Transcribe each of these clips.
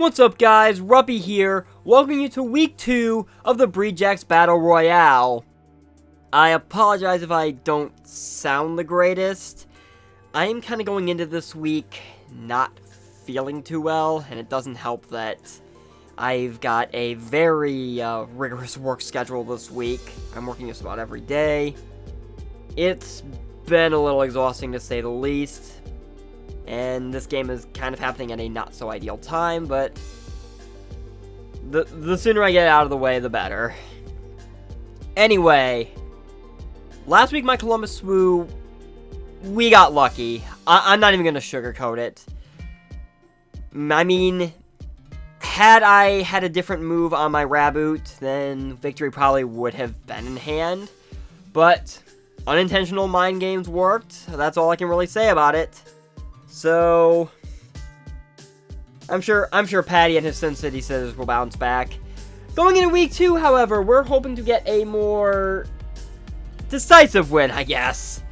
What's up guys, Ruppy here, welcoming you to week 2 of the Breedjacks Battle Royale. I apologize if I don't sound the greatest. I am kind of going into this week not feeling too well, and it doesn't help that I've got a very rigorous work schedule this week. I'm working just about every day. It's been a little exhausting to say the least. And this game is kind of happening at a not-so-ideal time, but the sooner I get it out of the way, the better. Anyway, last week my Columbus Swoo, we got lucky. I'm not even going to sugarcoat it. I mean, had I had a different move on my Raboot, then victory probably would have been in hand. But unintentional mind games worked. That's all I can really say about it. So, I'm sure Patty and his Sin City Scissors will bounce back. Going into week 2, however, we're hoping to get a more decisive win, I guess,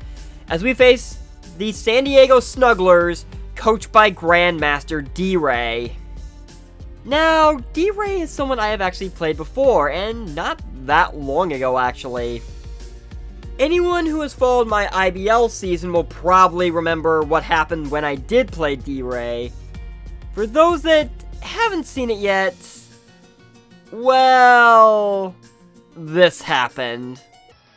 as we face the San Diego Snugglers, coached by Grandmaster D.Rey. Now, D.Rey is someone I have actually played before, and not that long ago, actually. Anyone who has followed my IBL season will probably remember what happened when I did play D.Rey. For those that haven't seen it yet, well, this happened.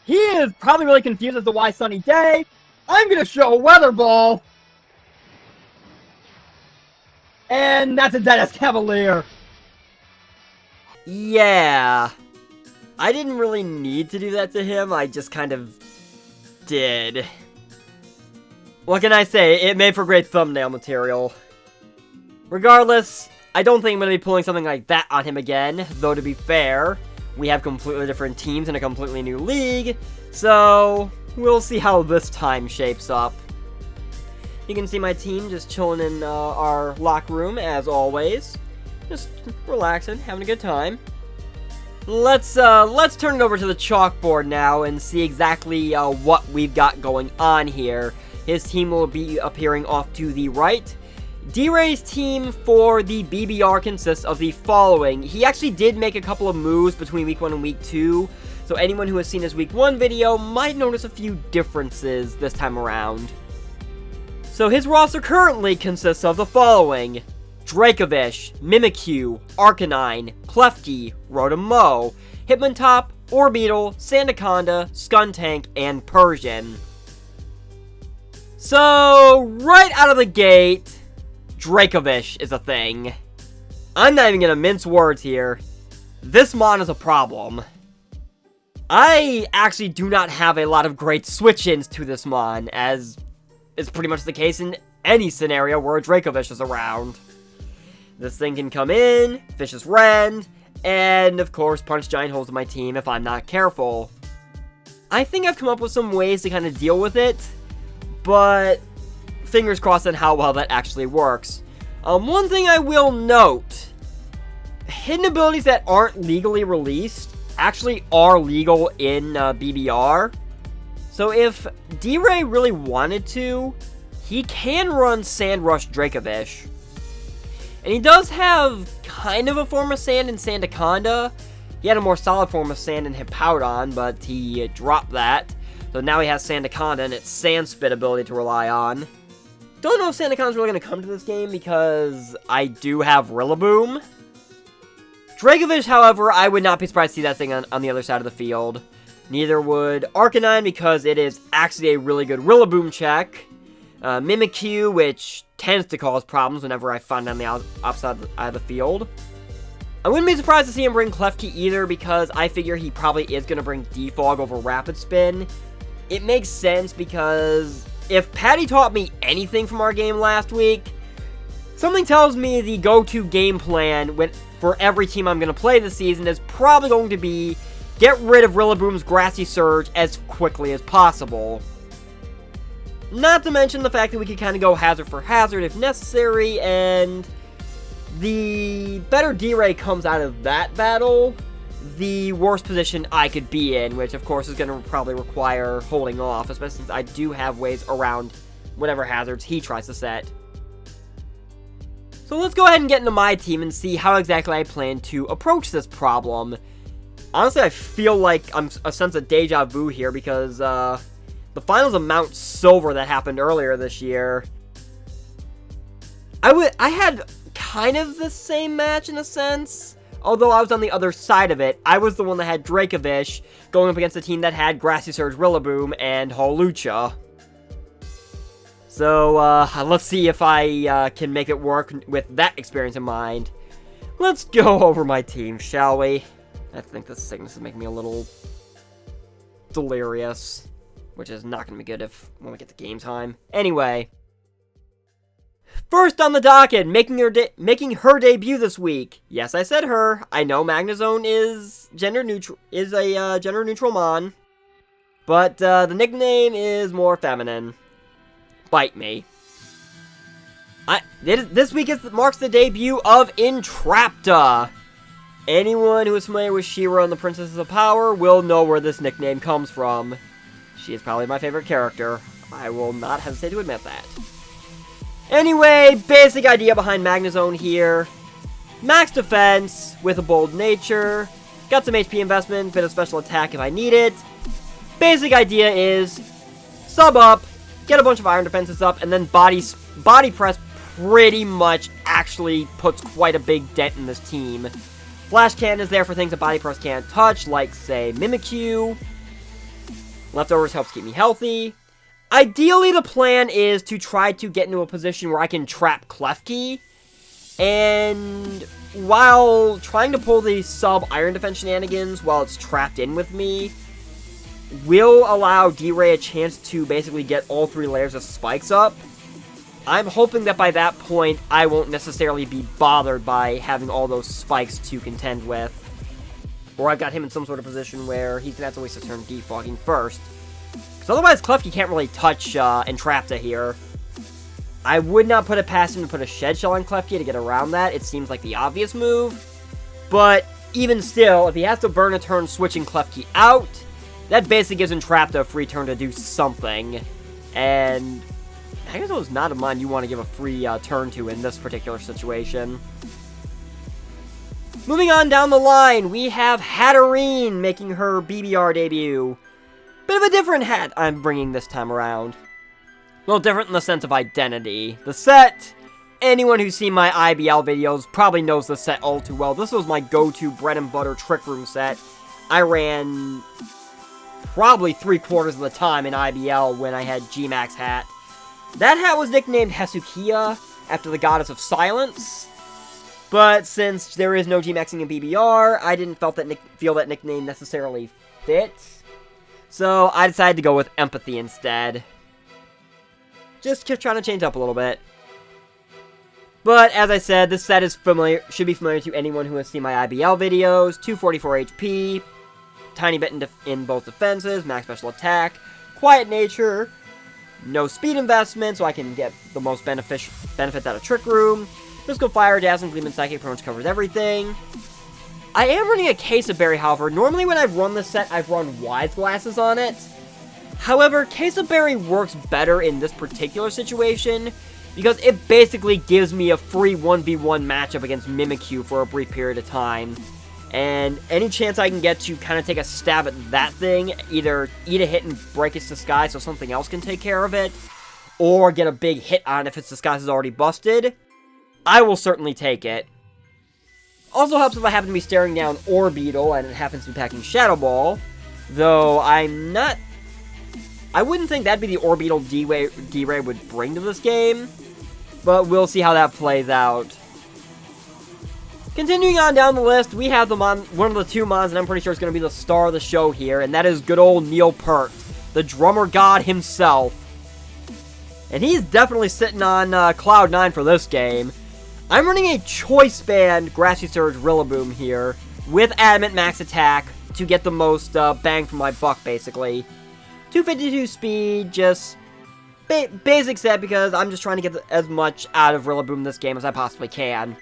He is probably really confused as to why sunny day. I'm gonna show a weather ball. And that's a Dennis Cavalier. Yeah. I didn't really need to do that to him, I just kind of did. What can I say? It made for great thumbnail material. Regardless, I don't think I'm going to be pulling something like that on him again, though to be fair, we have completely different teams in a completely new league, so we'll see how this time shapes up. You can see my team just chilling in our locker room, as always. Just relaxing, having a good time. Let's turn it over to the chalkboard now and see exactly what we've got going on here. His team will be appearing off to the right. D.Rey's team for the BBR consists of the following. He actually did make a couple of moves between week 1 and week 2, so anyone who has seen his week 1 video might notice a few differences this time around. So his roster currently consists of the following: Dracovish, Mimikyu, Arcanine, Klefki, Rotom-Mow, Hitmontop, Orbeetle, Sandaconda, Skuntank, and Persian. So, right out of the gate, Dracovish is a thing. I'm not even gonna mince words here. This mon is a problem. I actually do not have a lot of great switch-ins to this mon, as is pretty much the case in any scenario where a Dracovish is around. This thing can come in, Vicious Rend, and of course punch giant holes in my team if I'm not careful. I think I've come up with some ways to kind of deal with it, but fingers crossed on how well that actually works. One thing I will note, hidden abilities that aren't legally released actually are legal in BBR. So if D.Rey really wanted to, he can run Sand Rush Dracovish. And he does have kind of a form of Sand in Sandaconda. He had a more solid form of Sand in Hippowdon, but he dropped that. So now he has Sandaconda and its Sand Spit ability to rely on. Don't know if Sandaconda's really going to come to this game because I do have Rillaboom. Dracovish, however, I would not be surprised to see that thing on the other side of the field. Neither would Arcanine because it is actually a really good Rillaboom check. Mimikyu, which tends to cause problems whenever I find it on the opposite side of the field. I wouldn't be surprised to see him bring Klefki either, because I figure he probably is going to bring Defog over Rapid Spin. It makes sense because if Patty taught me anything from our game last week, something tells me the go-to game plan for every team I'm going to play this season is probably going to be get rid of Rillaboom's Grassy Surge as quickly as possible. Not to mention the fact that we could kind of go hazard for hazard if necessary, and the better D.Rey comes out of that battle, the worst position I could be in, which of course is going to probably require holding off, especially since I do have ways around whatever hazards he tries to set. So let's go ahead and get into my team and see how exactly I plan to approach this problem. Honestly, I feel like I'm a sense of deja vu here because the finals of Mount Silver that happened earlier this year, I had kind of the same match in a sense, although I was on the other side of it. I was the one that had Dracovish going up against a team that had Grassy Surge, Rillaboom, and Hawlucha. So, let's see if I can make it work with that experience in mind. Let's go over my team, shall we? I think this sickness is making me a little delirious, which is not going to be good when we get to game time. Anyway, first on the docket, making her debut this week. Yes, I said her. I know Magnezone is a gender neutral mon, but the nickname is more feminine. Bite me. This week marks the debut of Entrapta. Anyone who is familiar with She-Ra and the Princesses of Power will know where this nickname comes from. She is probably my favorite character. I will not hesitate to admit that. Anyway, basic idea behind Magnezone here. Max defense with a bold nature. Got some HP investment, bit of special attack if I need it. Basic idea is sub up, get a bunch of iron defenses up, and then body press pretty much actually puts quite a big dent in this team. Flash Cannon is there for things that body press can't touch, like, say, Mimikyu. Leftovers helps keep me healthy. Ideally, the plan is to try to get into a position where I can trap Klefki. And while trying to pull the sub-iron defense shenanigans while it's trapped in with me, will allow D.Rey a chance to basically get all 3 layers of spikes up. I'm hoping that by that point, I won't necessarily be bothered by having all those spikes to contend with. Or I've got him in some sort of position where he's going to have to waste a turn defogging first. Because otherwise, Klefki can't really touch Entrapta here. I would not put it past him to put a Shed Shell on Klefki to get around that. It seems like the obvious move. But even still, if he has to burn a turn switching Klefki out, that basically gives Entrapta a free turn to do something. And Magnezone is not a mon you want to give a free turn to in this particular situation. Moving on down the line, we have Hatterene making her BBR debut. Bit of a different hat I'm bringing this time around. A little different in the sense of identity. The set, anyone who's seen my IBL videos probably knows the set all too well. This was my go-to bread and butter Trick Room set. I ran probably 3/4 of the time in IBL when I had G-Max hat. That hat was nicknamed Hesukia, after the goddess of silence. But since there is no G-Maxing in BBR, I didn't feel that nickname necessarily fit. So I decided to go with Empathy instead. Just trying to change up a little bit. But as I said, this set is should be familiar to anyone who has seen my IBL videos. 244 HP, tiny bit in both defenses, max special attack, quiet nature, no speed investment, so I can get the most benefits out of Trick Room. Mystical Fire, Dazzling Gleam, and Psychic pretty much covers everything. I am running a Case of Berry, however. Normally when I've run this set, I've run Wise Glasses on it. However, Case of Berry works better in this particular situation because it basically gives me a free 1v1 matchup against Mimikyu for a brief period of time. And any chance I can get to kind of take a stab at that thing, either eat a hit and break its disguise so something else can take care of it, or get a big hit on if its disguise is already busted, I will certainly take it. Also helps if I happen to be staring down Orbeetle and it happens to be packing Shadow Ball, though I wouldn't think that'd be the Orbeetle D-Rey would bring to this game, but we'll see how that plays out. Continuing on down the list, we have one of the 2 mons that I'm pretty sure is going to be the star of the show here, and that is good old Neil Peart, the drummer god himself. And he's definitely sitting on Cloud 9 for this game. I'm running a Choice Band Grassy Surge Rillaboom here, with Adamant Max Attack, to get the most bang for my buck, basically. 252 speed, just basic set, because I'm just trying to get as much out of Rillaboom this game as I possibly can.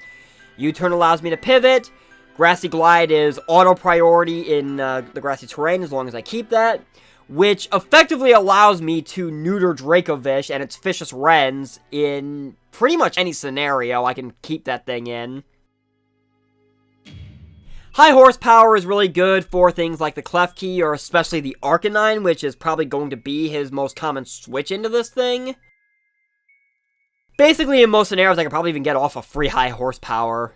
U-turn allows me to pivot. Grassy Glide is auto priority in the grassy terrain as long as I keep that. which effectively allows me to neuter Dracovish and its Vicious Wrens in pretty much any scenario I can keep that thing in. High horsepower is really good for things like the Klefki, or especially the Arcanine, which is probably going to be his most common switch into this thing. Basically, in most scenarios, I can probably even get off a free high horsepower.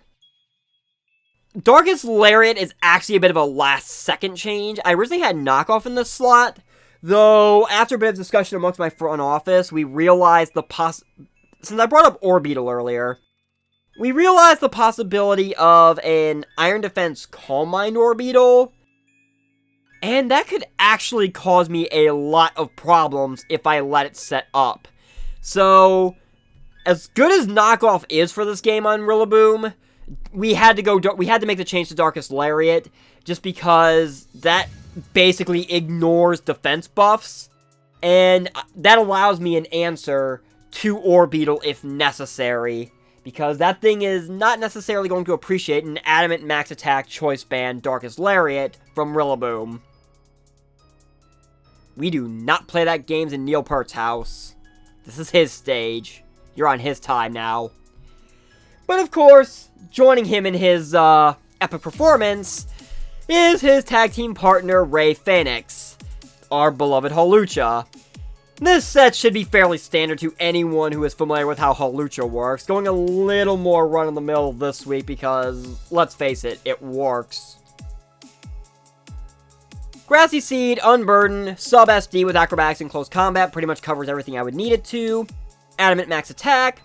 Darkest Lariat is actually a bit of a last-second change. I originally had Knockoff in this slot, though after a bit of discussion amongst my front office, we realized since I brought up Orbeetle earlier, we realized the possibility of an Iron Defense Calm Mind Orbeetle, and that could actually cause me a lot of problems if I let it set up. So, as good as Knockoff is for this game on Rillaboom, we had to make the change to Darkest Lariat, just because that basically ignores defense buffs, and that allows me an answer to Orbeetle if necessary, because that thing is not necessarily going to appreciate an Adamant Max Attack Choice Band Darkest Lariat from Rillaboom. We do not play that games in Neil Peart's house. This is his stage. You're on his time now. But of course, joining him in his epic performance is his tag team partner, Ray Phoenix, our beloved Hawlucha. This set should be fairly standard to anyone who is familiar with how Hawlucha works, going a little more run-of-the-mill this week because, let's face it, it works. Grassy Seed, Unburden, Sub SD with Acrobatics and Close Combat pretty much covers everything I would need it to. Adamant Max Attack.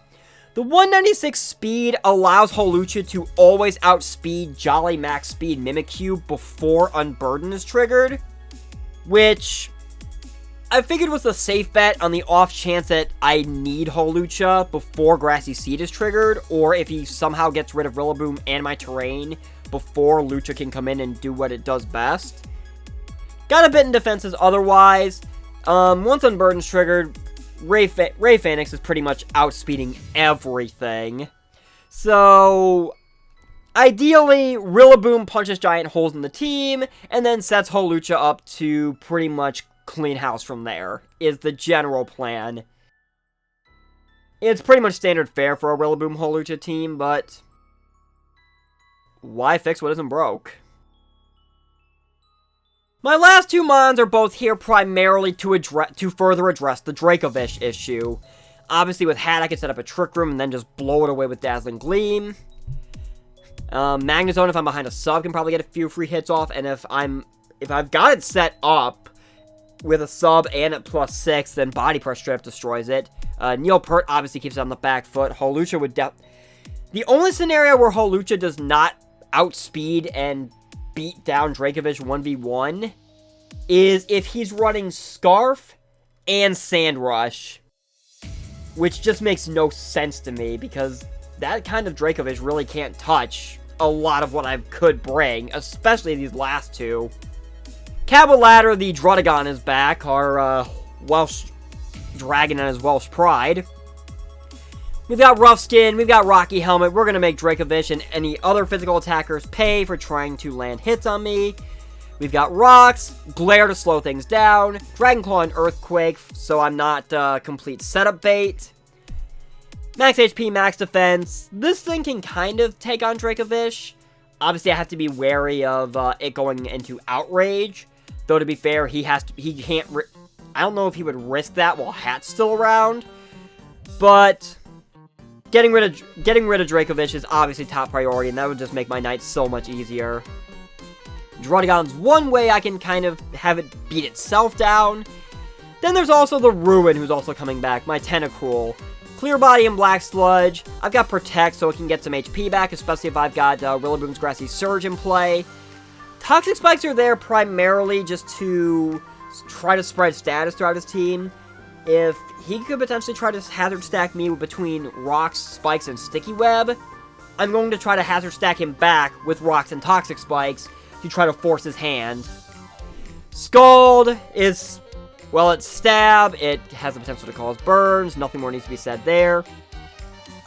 The 196 speed allows Hawlucha to always outspeed Jolly Max Speed Mimikyu before Unburden is triggered, which I figured was a safe bet on the off chance that I need Hawlucha before Grassy Seed is triggered, or if he somehow gets rid of Rillaboom and my terrain before Lucha can come in and do what it does best. Got a bit in defenses otherwise. Once Unburden's triggered, Ray Phoenix is pretty much outspeeding everything. So, ideally, Rillaboom punches giant holes in the team, and then sets Hawlucha up to pretty much clean house from there, is the general plan. It's pretty much standard fare for a Rillaboom Hawlucha team, but why fix what isn't broke? My last two mons are both here primarily to further address the Dracovish issue. Obviously, with Hat, I can set up a Trick Room and then just blow it away with Dazzling Gleam. Magnezone, if I'm behind a sub, can probably get a few free hits off, and if I've got it set up with a sub and at +6, then Body Press Strip destroys it. Neil Peart obviously keeps it on the back foot. Hawlucha would the only scenario where Hawlucha does not outspeed and beat down Dracovish 1v1 is if he's running Scarf and Sand Rush, which just makes no sense to me because that kind of Dracovish really can't touch a lot of what I could bring, especially these last two. Cabalatter, the Drudagon, is back, our Welsh Dragon and his Welsh Pride. We've got Rough Skin, we've got Rocky Helmet. We're going to make Dracovish and any other physical attackers pay for trying to land hits on me. We've got Rocks, Glare to slow things down, Dragon Claw and Earthquake, so I'm not complete setup bait. Max HP, Max Defense. This thing can kind of take on Dracovish. Obviously, I have to be wary of it going into Outrage. Though, to be fair, he can't... I don't know if he would risk that while Hat's still around. But getting rid of Dracovish is obviously top priority, and that would just make my night so much easier. Drudagon's one way I can kind of have it beat itself down. Then there's also the Ruin, who's also coming back, my Tentacruel. Clear Body and Black Sludge. I've got Protect, so it can get some HP back, especially if I've got Rillaboom's Grassy Surge in play. Toxic Spikes are there primarily just to try to spread status throughout his team. If he could potentially try to Hazard Stack me between Rocks, Spikes, and Sticky Web, I'm going to try to Hazard Stack him back with Rocks and Toxic Spikes to try to force his hand. Scald is... well, it's Stab, it has the potential to cause burns, nothing more needs to be said there.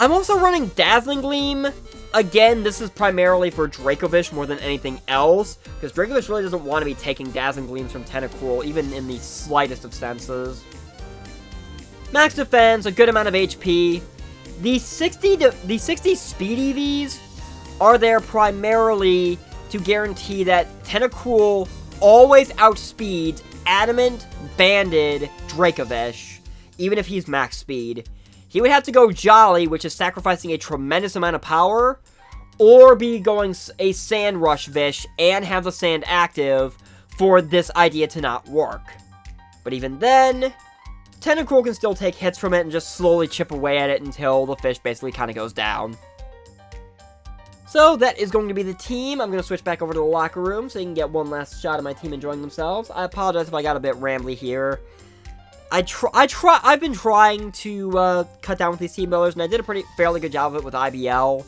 I'm also running Dazzling Gleam. Again, this is primarily for Dracovish more than anything else, because Dracovish really doesn't want to be taking Dazzling Gleams from Tentacruel, even in the slightest of senses. Max defense, a good amount of HP. The 60 speed EVs are there primarily to guarantee that Tentacruel always outspeeds Adamant, Banded, Dracovish, even if he's max speed. He would have to go Jolly, which is sacrificing a tremendous amount of power, or be going a Sand Rush Vish and have the Sand active for this idea to not work. But even then, Tentacruel can still take hits from it and just slowly chip away at it until the fish basically kind of goes down. So that is going to be the team. I'm going to switch back over to the locker room so you can get one last shot of my team enjoying themselves. I apologize if I got a bit rambly here. I've been trying to cut down with these team builders, and I did a fairly good job of it with IBL.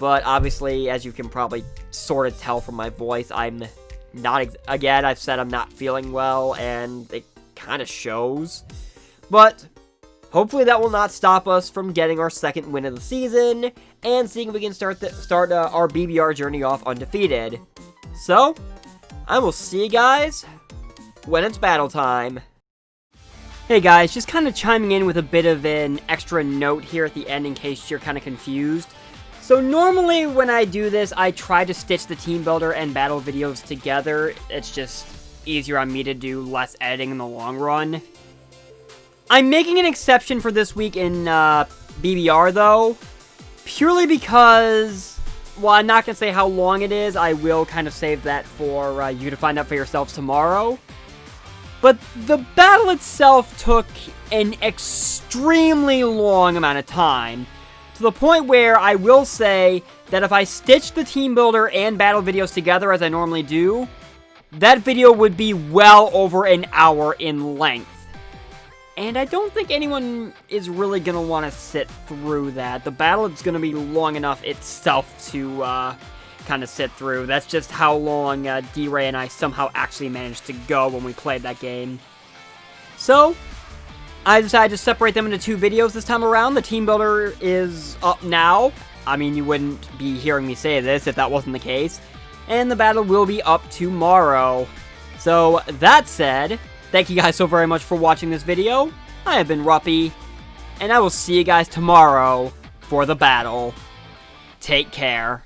But obviously, as you can probably sort of tell from my voice, I'm not, again, I've said I'm not feeling well, and it kind of shows. But hopefully that will not stop us from getting our second win of the season, and seeing if we can start our BBR journey off undefeated. So, I will see you guys when it's battle time. Hey guys, just kind of chiming in with a bit of an extra note here at the end in case you're kind of confused. So normally when I do this, I try to stitch the team builder and battle videos together. It's just easier on me to do less editing in the long run. I'm making an exception for this week in BBR though, purely because, well, I'm not going to say how long it is. I will kind of save that for you to find out for yourselves tomorrow. But the battle itself took an extremely long amount of time, to the point where I will say that if I stitched the team builder and battle videos together as I normally do, that video would be well over an hour in length. And I don't think anyone is really going to want to sit through that. The battle is going to be long enough itself to kind of sit through. That's just how long D.Rey and I somehow actually managed to go when we played that game. So, I decided to separate them into two videos this time around. The team builder is up now. I mean, you wouldn't be hearing me say this if that wasn't the case. And the battle will be up tomorrow. So, that said, thank you guys so very much for watching this video. I have been Ruppy, and I will see you guys tomorrow for the battle. Take care.